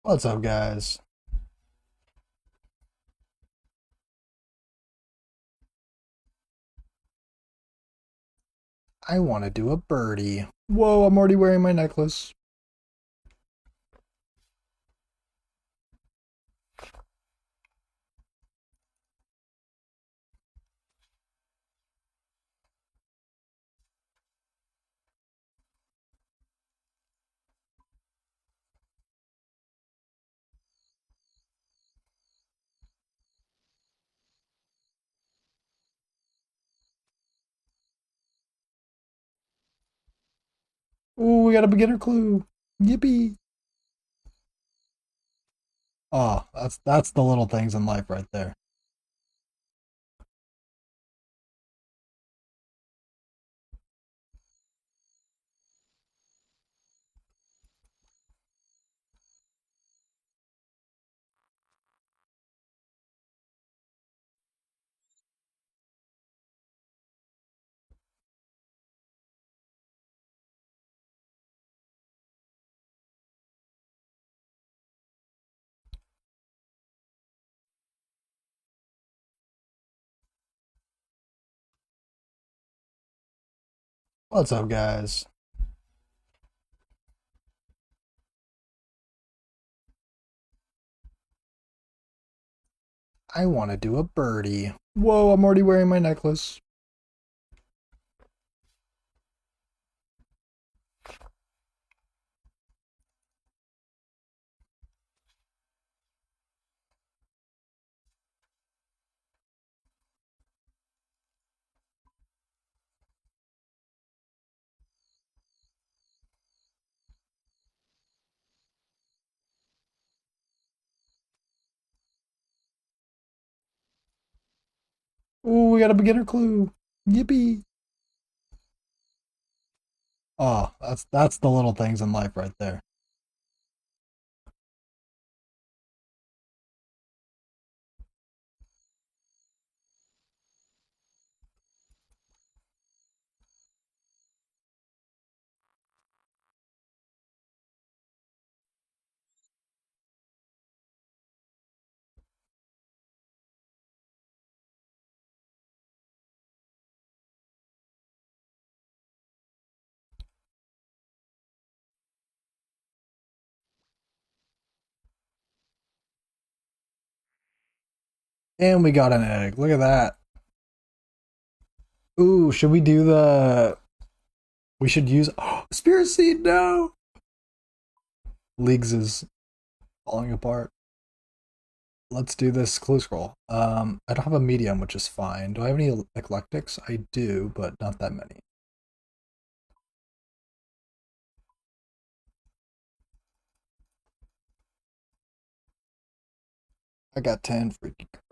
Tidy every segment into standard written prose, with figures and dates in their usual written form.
What's up, guys? I want to do a birdie. Whoa, I'm already wearing my necklace. Ooh, we got a beginner clue. Yippee. Oh, that's the little things in life right there. What's up, guys? I want to do a birdie. Whoa, I'm already wearing my necklace. Ooh, we got a beginner clue. Yippee. Oh, that's the little things in life right there. And we got an egg. Look at that. Ooh, should we do the we should use Spirit Seed now. Leagues is falling apart. Let's do this clue scroll. I don't have a medium, which is fine. Do I have any eclectics? I do, but not that many. I got 10 freaky cards.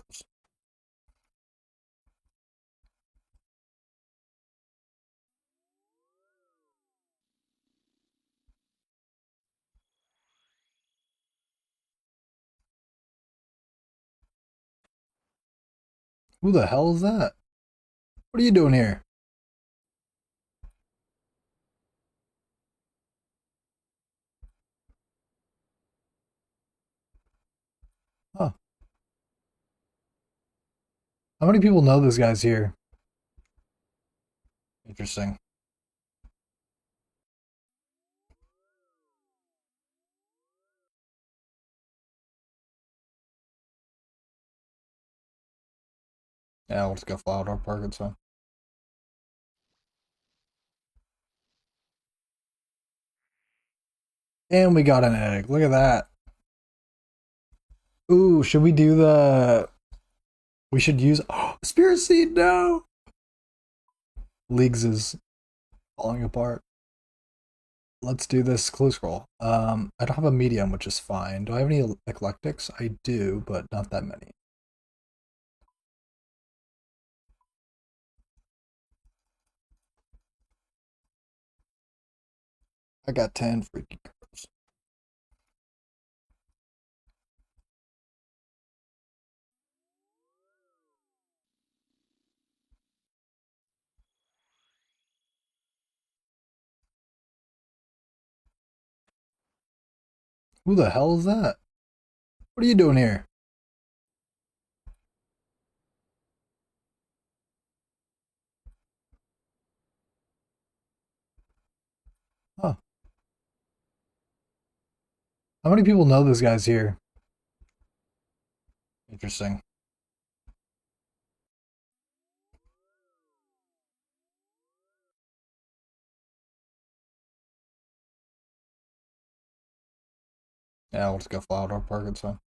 Who the hell is that? What are you doing here? Huh. How many people know this guy's here? Interesting. Yeah, we'll just go fly out our Parkinson. And we got an egg. Look at that. Ooh, should we do the we should use Spirit Seed now. Leagues is falling apart. Let's do this clue scroll. I don't have a medium, which is fine. Do I have any eclectics? I do, but not that many. I got 10 freaky cards. Who the hell is that? What are you doing here? Huh. How many people know this guy's here? Interesting. Yeah, we'll just go fly out our park. It's fine.